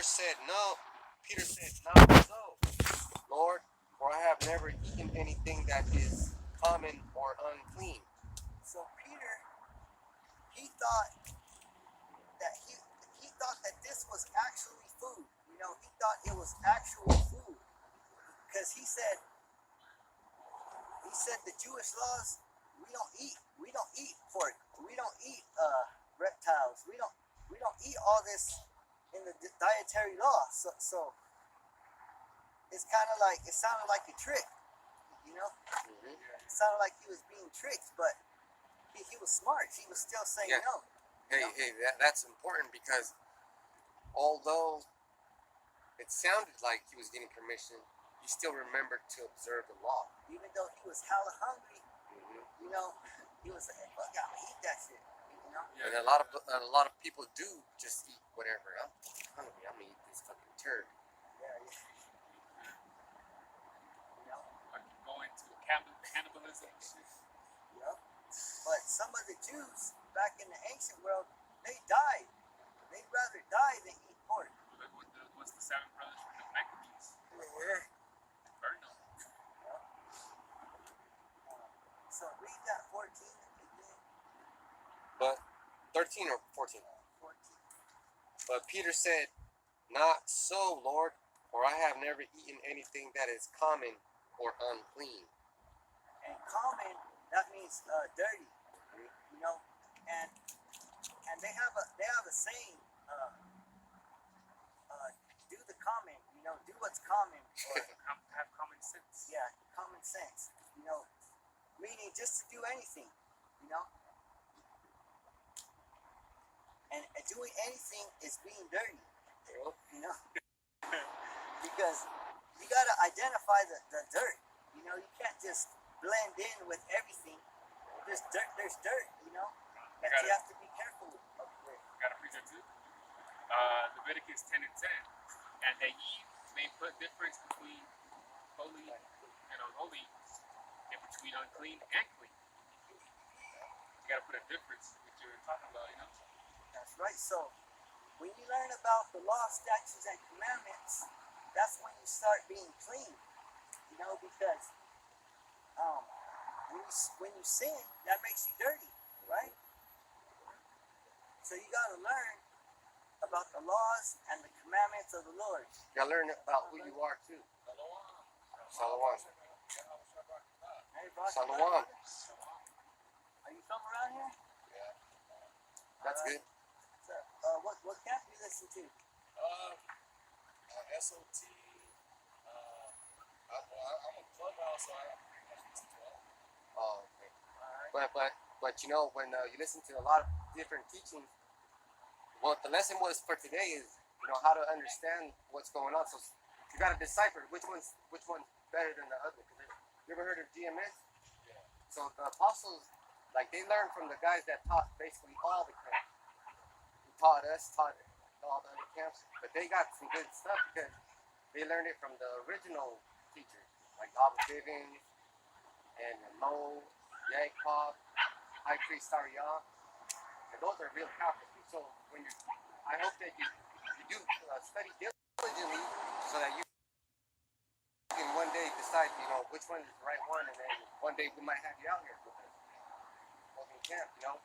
said, "No." Peter said, "Not so, Lord, for I have never eaten anything that is common or unclean." So Peter, he thought that he thought that this was actually food. You know, he thought it was actual food because he said the Jewish laws, we don't eat pork, we don't eat reptiles, we don't eat all this in the dietary law. So it's kind of like, it sounded like a trick, you know. Mm-hmm. It sounded like he was being tricked, but he was smart. He was still saying no. Hey, that's important because although it sounded like he was getting permission, he still remembered to observe the law. Even though he was hella hungry, Mm-hmm. you know, he was like, "Fuck, I'm gonna eat that shit," you know. And a lot of people do just eat whatever. I'm hungry. I'm gonna eat this fucking turd. Yeah. You know. Like going to cannibalism and shit. Yep. But some of the Jews back in the ancient world, they died. They'd rather die than eat pork. Like what's the seven brothers from the Maccabees? Burn them. So read that 14 again. But 13 or 14. 14. But Peter said, "Not so, Lord, for I have never eaten anything that is common or unclean." And common, that means dirty, you know. And they have a saying, do the common, you know, do what's common, or Have common sense. yeah, common sense, you know, meaning just to do anything, you know. And doing anything is being dirty, you know. Because you gotta identify the dirt, you know. You can't just blend in with everything. There's dirt, you know, that you have to be careful with. Got a preacher too. Leviticus 10 and 10. And that ye may put difference between holy and unholy, and between unclean and clean. You gotta put a difference in what you're talking about, you know? That's right. So when you learn about the law, statutes, and commandments, that's when you start being clean, you know, because when you sin, that makes you dirty, right? So you got to learn about the laws and the commandments of the Lord. You gotta learn about who you are too. Shalom. Hey, Brock, Shalom. are you from around here? Yeah. That's good. So, what camp do you listen to? SOT. I'm a clubhouse, so I pretty much listen to all. Oh, okay. All right. But you know, when you listen to a lot of different teachings, what the lesson was for today is, you know, how to understand what's going on. So you got to decipher which one's better than the other. You ever heard of GMS? Yeah. So the apostles, like, they learned from the guys that taught basically all the camps. Who taught us, taught all the other camps, but they got some good stuff because they learned it from the original teachers, like Abba Bivens and Mo, Yakov, High Priest Ariah, and those are real Catholics. So when I hope that you do study diligently so that you can one day decide, you know, which one is the right one, and then one day we might have you out here with us, in camp, you know.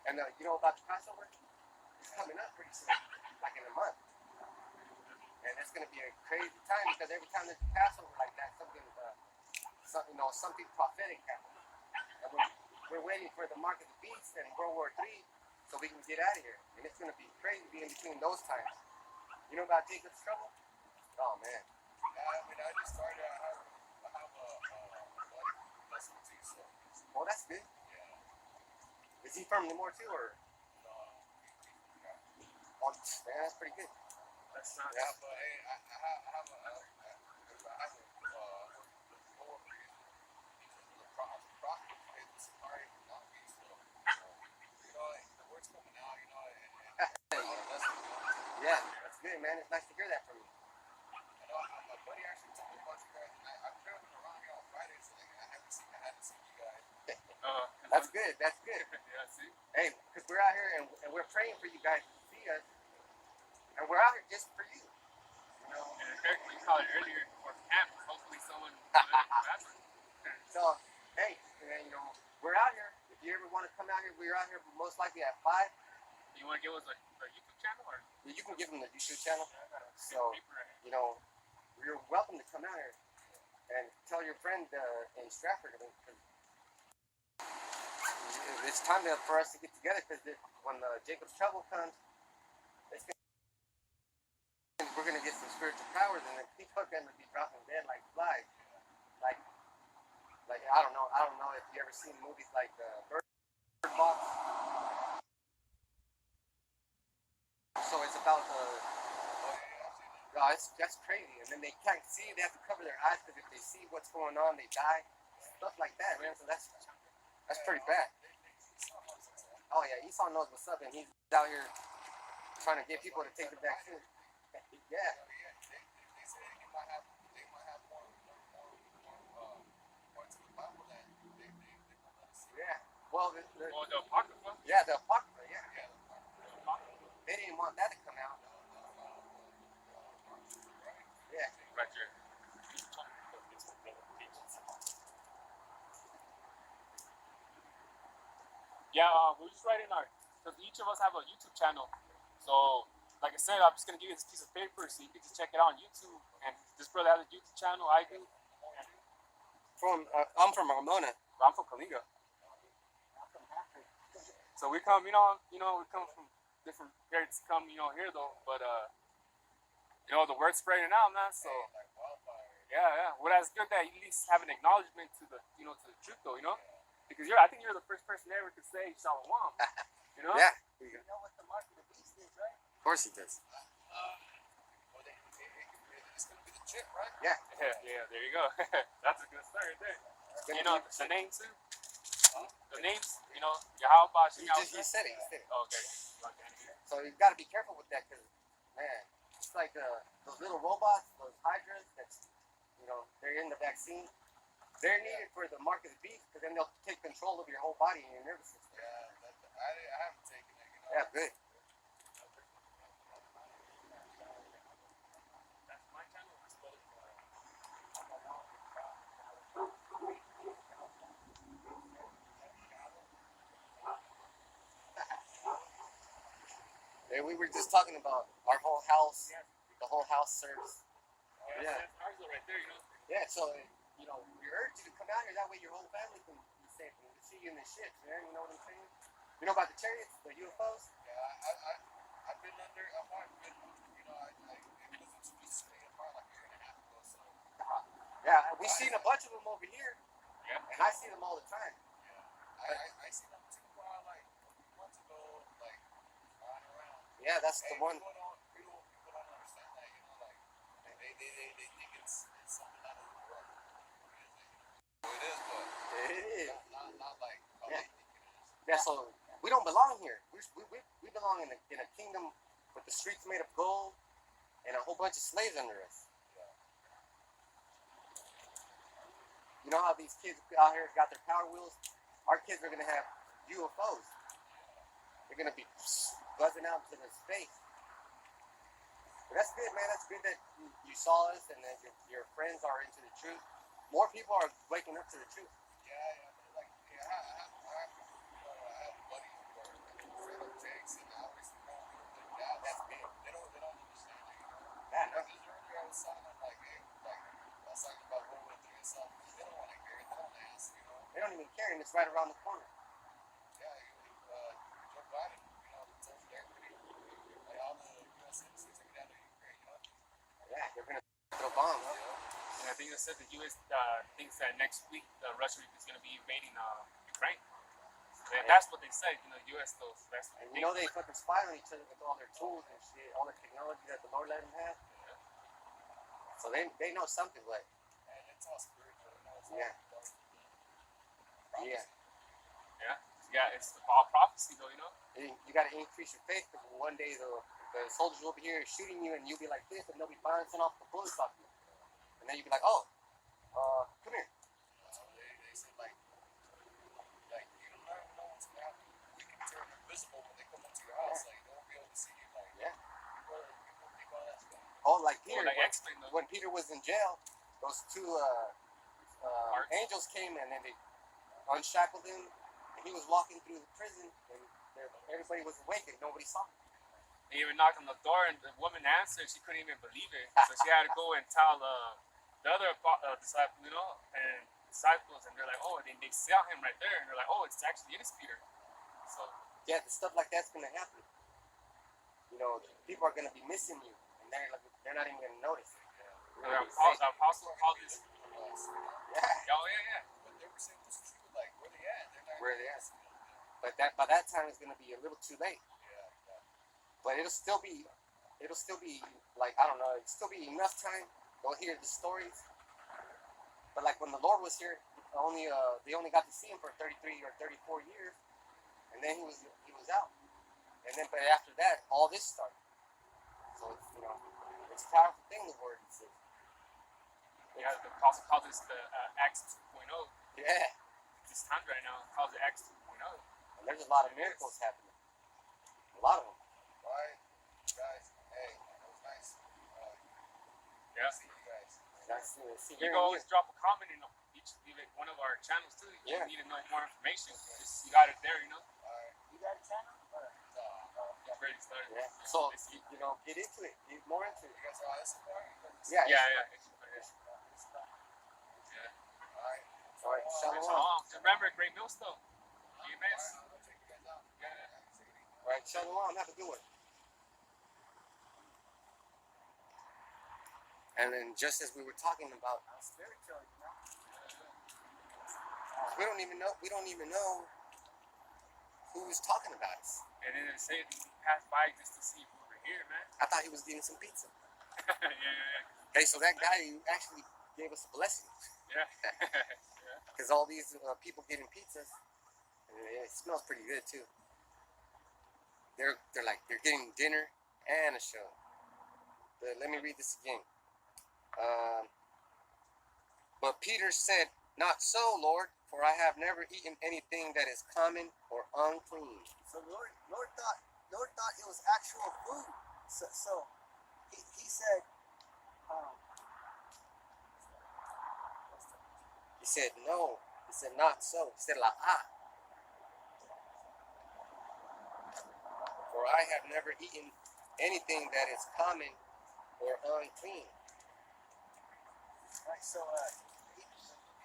And you know about the Passover? It's coming up pretty soon, like in a month. And it's going to be a crazy time because every time there's a Passover like that, something prophetic happens. And we're waiting for the mark of the beast and World War III so we can get out of here. And it's going to be crazy being between those times. You know about Jacob's trouble? Oh, man. I mean, I just started. I have a lesson too, so. Oh, that's good. Yeah. Is he from Lemoore too, or? No. Oh, man, that's pretty good. That's not. Yeah, but hey, I have a lower reason. He's a prophet. It's sorry, not me. So, you know, the word's coming out. You know, Yeah, that's good, man. It's nice to hear that from you. I know my buddy actually told me about you guys, and I've driven around here on Friday, so like, I hadn't seen you guys. That's good. That's good. Yeah, see? Hey, because we're out here and we're praying for you guys to see us, and we're out here just for you. most likely at 5. You want to give us a YouTube channel or? You can give them the YouTube channel. I got a So, paper right here. you know, you're welcome to come out here and tell your friend in Stratford. It's time for us to get together because when Jacob's trouble comes, we're gonna get some spiritual powers, and then people are gonna be dropping dead like flies. Like I don't know if you ever seen movies like Bird Box. So it's about that's crazy, and then they can't see. They have to cover their eyes because if they see what's going on, they die. Stuff like that, man. So that's pretty bad. Oh yeah, Esau knows what's up, and he's out here trying to get people to take the vaccine. Yeah. They say they might have more parts of the Bible that they won't let us see. Yeah. Well, The Apocrypha. yeah, the Apocrypha, yeah. The Apocrypha. They didn't want that to come out. Yeah. Right here. Yeah, we're just writing because each of us have a YouTube channel. So, like I said, I'm just gonna give you this piece of paper so you can just check it out on YouTube. And this brother has a YouTube channel, I do. I'm from Ramona. I'm from Kalinga. So we come, we come from different areas to come, here though. But the word's spreading out, man. So yeah. Well, that's good that you at least have an acknowledgement to the, to the truth though, because I think you're the first person ever to say Shalom. Yeah. You know what the mark of the beast is, right? Of course he does. Well, it's going to be the chip, right? Yeah. Yeah. There you go. That's a good start right there. The names too. The names, Yahweh, He said it. Okay. So you got to be careful with that because, man, it's like those little robots, those hydras that's, they're in the vaccine. They're needed for the mark of the beast because then they'll take control of your whole body and your nervous system. Yeah, I haven't taken it. Yeah, good. That's my channel. And we were just talking about our whole house. The whole house serves. Yeah. That's ours right there, Yeah, so, we urge you to come out here. That way your whole family can be safe and see you in the ships, man. You know what I'm saying? You know about the chariots, the UFOs? Yeah, I've been under a mark, but, it wasn't too recently, probably like a year and a half ago, so. Yeah, we've seen a bunch of them over here. Yeah. And I see them all the time. Yeah. I seen them too, like, a few months ago, like, flying around. Yeah, that's the one. People don't understand that, like, they think it's something out of the world. It is, but It is. not like how Yeah. they think it is. Yeah, so we don't belong here. We belong in a kingdom with the streets made of gold and a whole bunch of slaves under us. You know how these kids out here got their power wheels? Our kids are going to have UFOs. They're going to be buzzing out into the space. But that's good, man. That's good that you saw us and that your friends are into the truth. More people are waking up to the truth. I have buddies who are afraid of tanks, and I always know that that's big. They don't understand it, Yeah, no. Because earlier I was telling them, like, hey, I was talking about World War III and stuff. They don't want to hear it. They don't ask, They don't even care, and it's right around the corner. Yeah, Joe Biden, told everybody, like, all the U.S. citizens are down to Ukraine, Yeah, they're going to throw bombs. And I think they said the U.S. Thinks that next week Russia is going to be invading Ukraine. And that's what they said. U.S. Those. That's what And they fucking spy on each other with all their tools and shit, all the technology that the Lord let them have. So they know something, but And it's all spiritual, It's Yeah. all Yeah, it's all prophecy, though. you got to increase your faith because one day the soldiers will be here shooting you and you'll be like this and they'll be bouncing off the bullets off you. And then you'll be like, oh, come here. They say, like, you don't never know what's going to happen. We can turn invisible when they come into your house. Like, they won't be able to see you. Like, Yeah. people think all that stuff. Oh, like Peter. Like X-Men, though. When Peter was in jail, those two angels came and then they unshackled him. And he was walking through the prison and everybody was awake and nobody saw him. They even knocked on the door, and the woman answered. She couldn't even believe it, so she had to go and tell the other disciple, and disciples, and they're like, oh, they saw him right there, and they're like, oh, it's actually it is Peter. So Yeah, the stuff like that's gonna happen. People are gonna be missing you, and they're not even gonna notice. the apostle called this. Yeah, Oh yeah. But they were saying this is true. Like, where they at? They're not where they at? Yeah, But by that time it's gonna be a little too late. yeah. But it'll still be like, I don't know, it'll still be enough time. They'll hear the stories. But like when the Lord was here, they only got to see him for 33 or 34 years, and then he was out. And then, but after that, all this started. So it's a powerful thing. The word says. Yeah, the apostle called this the Acts 2.0. Yeah, This time right now, calls it Acts 2.0. and there's a lot of miracles happening. A lot of them. Alright, guys. Hey, that was nice. Yeah. See you guys. Nice to see You you. can always drop a comment in one of our channels too. If Yeah. you need to know more information, just you got it there, Alright. You got a channel? It's ready to start. Yeah. So get into it. Get more into it. You guys are ISRAELITE? Yeah. Yeah. Alright. All right. Shalom. Shalom. Remember, great meals though. You Alright, miss. I'll take you guys out. Yeah. Take it easy. All right. Shalom. Have a good one. And then just as we were talking about, Spiritual, we don't even know who's talking about us. And then they say he passed by just to see if we were here, man. I thought he was getting some pizza. yeah. Okay, so that guy actually gave us a blessing. Yeah. Because all these people getting pizzas, and it smells pretty good too. They're getting dinner and a show. But let me read this again. But Peter said, "Not so, Lord, for I have never eaten anything that is common or unclean." So Lord thought it was actual food. So he said, He said, "No." He said, "Not so." He said, "La ah." For I have never eaten anything that is common or unclean. right. So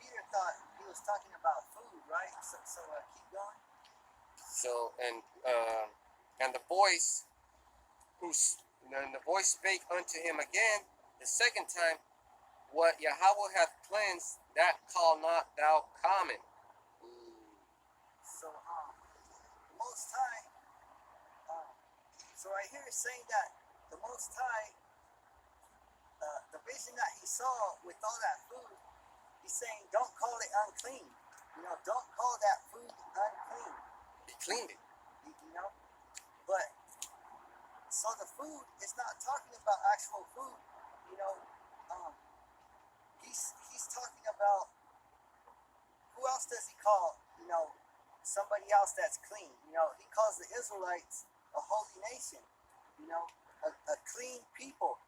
Peter thought he was talking about food, right? So keep going. So and the voice spake unto him again the second time, "What Yahweh hath cleansed, that call not thou common." So the Most High. So right here is saying that the Most High, the vision that he saw with all that food, he's saying, don't call it unclean. Don't call that food unclean. He cleaned it. But so the food is not talking about actual food. He's talking about, who else does he call? Somebody else that's clean. He calls the Israelites a holy nation. A clean people.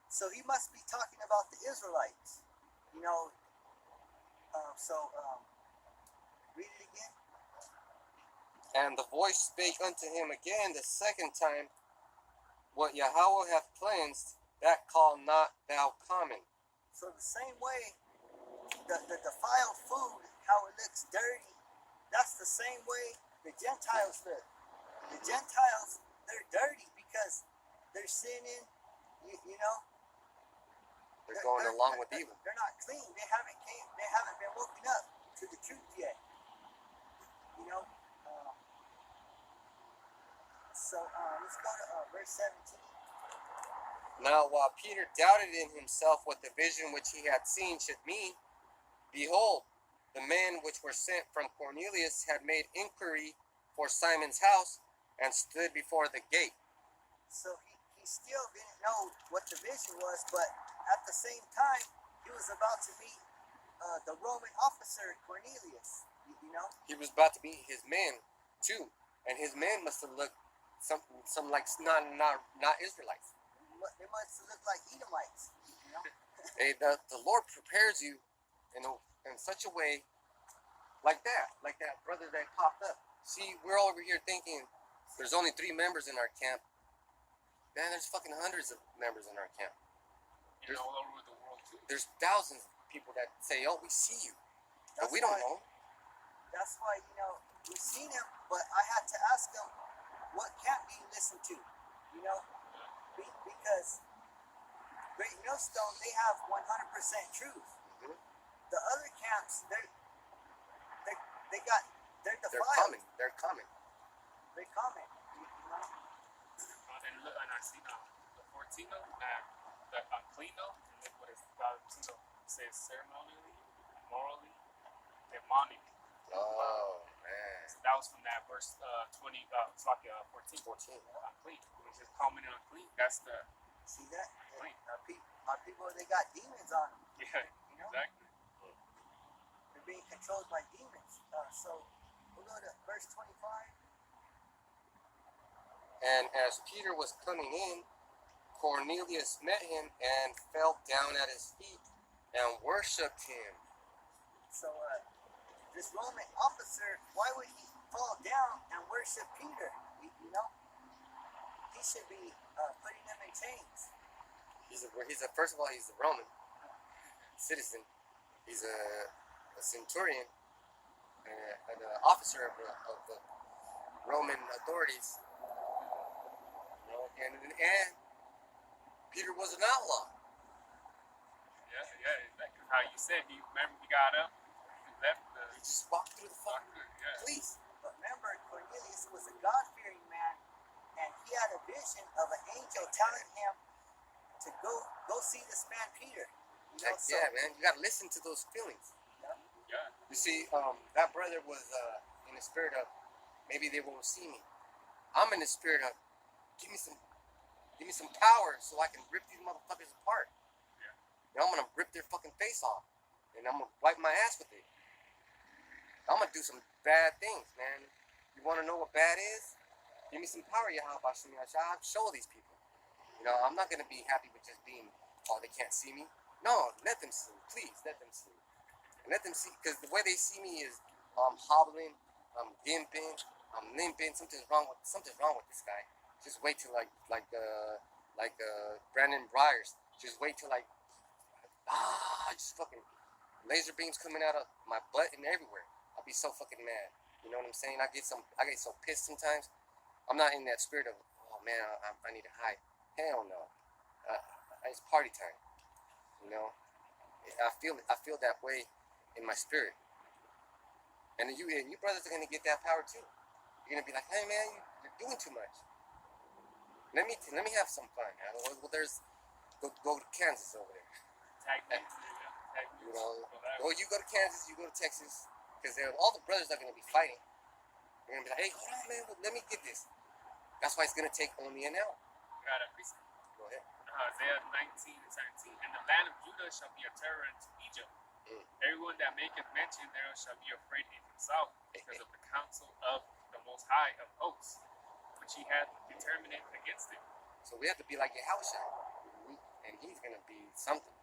So he must be talking about the Israelites. Read it again. And the voice spake unto him again the second time, "What Yahweh hath cleansed, that call not thou common." So the same way, the defiled food, how it looks dirty, that's the same way the Gentiles look. The Gentiles, they're dirty because they're sinning, They're going along with evil. They're not clean. They haven't been woken up to the truth yet. Let's go to verse 17. Now while Peter doubted in himself what the vision which he had seen should mean, behold, the men which were sent from Cornelius had made inquiry for Simon's house, and stood before the gate. So he still didn't know what the vision was, but at the same time, he was about to meet the Roman officer Cornelius. He was about to meet his men too, and his men must have looked some like not Israelites. They must look like Edomites. Hey, the Lord prepares you in such a way, like that brother that popped up. See, we're over here thinking there's only 3 members in our camp. Man, there's fucking hundreds of members in our camp. And all over the world too. There's thousands of people that say, "Oh, we see you," but That's we don't why- know. That's why, you know, we've seen him, but I had to ask him, what camp do you listen to? You know, because Great Millstone, they have 100% truth. Mhm. The other camps, they're They're defiled. coming. They're coming. They're coming. You know? And look, and I see the Fortino, the Uncleano, and look what it's Valentino says ceremonially, morally, demonic. Oh man. So that was from that verse 20, it's like 14. 14. Unclean. It's just commenting on clean. That's the, See that? Right. Our people, they got demons on them. yeah, You know? exactly. They're being controlled by demons. So we'll go to verse 25. And as Peter was coming in, Cornelius met him and fell down at his feet and worshipped him. So this Roman officer, why would he fall down and worship Peter? You know, he should be putting them in chains. He's a first of all, he's a Roman citizen. He's a centurion, an officer of the Roman authorities. You know, and Peter was an outlaw. Yeah, exactly. How you said, he got up, he left the, He just walked through the fucking yeah. police. But remember, Cornelius was a God-fearing man, and he had a vision of an angel telling him to go see this man Peter. You know, Heck yeah, man. You gotta listen to those feelings. Yeah. You see, that brother was in the spirit of, maybe they won't see me. I'm in the spirit of, give me some power so I can rip these motherfuckers apart. Yeah. You know, I'm gonna rip their fucking face off, and I'm gonna wipe my ass with it. I'm gonna do some bad things, man. You wanna know what bad is? Give me some power, Yahweh. I'll show these people. You know, I'm not gonna be happy with just being, oh, they can't see me. No, let them see me. Please, let them see me. And let them see, because the way they see me is I'm hobbling, I'm gimping, I'm limping. Something's wrong with this guy. Just wait till like Brandon Briers. Just wait till just fucking laser beams coming out of my butt and everywhere. I'll be so fucking mad. You know what I'm saying? I get so pissed sometimes. I'm not in that spirit of, oh man, I need to hide. Hell no. It's party time. You know, I feel that way in my spirit. And you brothers are gonna get that power too. You're gonna be like, hey man, you're doing too much. Let me have some fun. Well, go to Kansas over there. Tag me. You know, you go to Kansas, you go to Texas, because all the brothers are gonna be fighting. They're gonna be like, hey, hold on, man, let me get this. That's why it's gonna take only an hour. Got a piece. Go ahead. Isaiah 19:17. And the land of Judah shall be a terror unto Egypt. Everyone that maketh mention thereof shall be afraid in himself, because of the counsel of the Most High of hosts, which he hath determined against it. So we have to be like Yahushua, and he's gonna be something.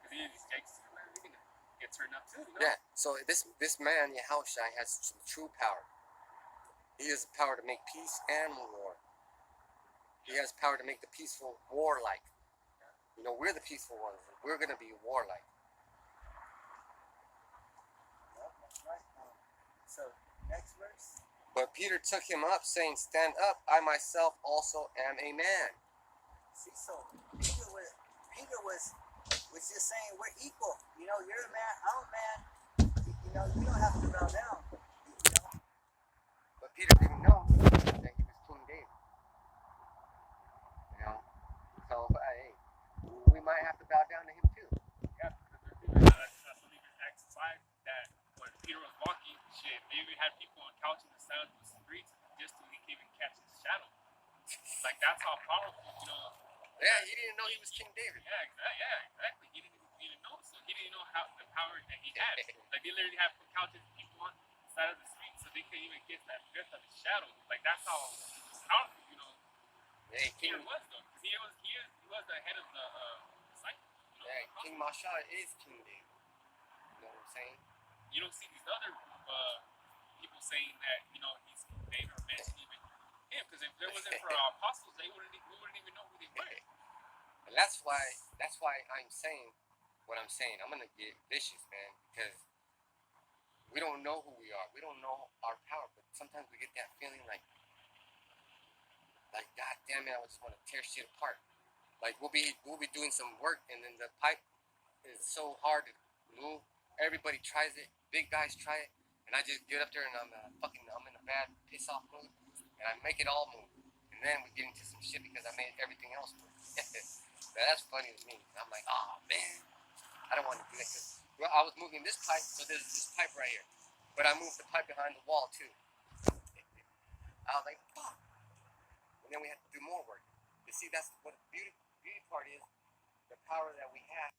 Because these jakes, man, they're gonna get turned up too, you know? Yeah. So this man Yahushua has some true power. He has the power to make peace and war. He has power to make the peaceful warlike. You know, we're the peaceful ones. We're gonna be warlike. Yep, that's right. So next verse. But Peter took him up, saying, stand up, I myself also am a man. See, so Peter was just saying we're equal. You know, you're a man, I'm a man. You know, you don't have to bow down. You know? But Peter didn't know that he was King David. You know? So, hey, we might have to bow down to him too. Yeah, I believe in Acts 5 that when Peter was walking, shit, they even had people on couches and sides of the streets just so he could even catch his shadow. Like, that's how powerful, you know. Yeah, he didn't know he was King David. Yeah, exactly. He didn't know, so he didn't know how the power that he had. Like, they literally have couches and people on the side of the street so they couldn't even get that drift of his shadow. Like, that's how powerful, you know, Hey, Peter was, though. Because he was the head of the disciples. You know, yeah, King Masha is King David. You know what I'm saying? you don't see these other people saying that they never mentioned even him, because if there wasn't for apostles, we wouldn't even know who they were. And that's why I'm saying what I'm saying. I'm gonna get vicious, man, because we don't know who we are. We don't know our power, but sometimes we get that feeling like God damn it, I just want to tear shit apart. Like we'll be doing some work, and then the pipe is so hard to move. Everybody tries it. Big guys try it, and I just get up there and I'm in a bad piss off mood, and I make it all move. And then we get into some shit because I made everything else move. That's funny to me. I'm like, oh man, I don't want to do that because I was moving this pipe, so there's this pipe right here, but I moved the pipe behind the wall too. I was like, fuck. And then we had to do more work. You see, that's what the beauty part is, the power that we have.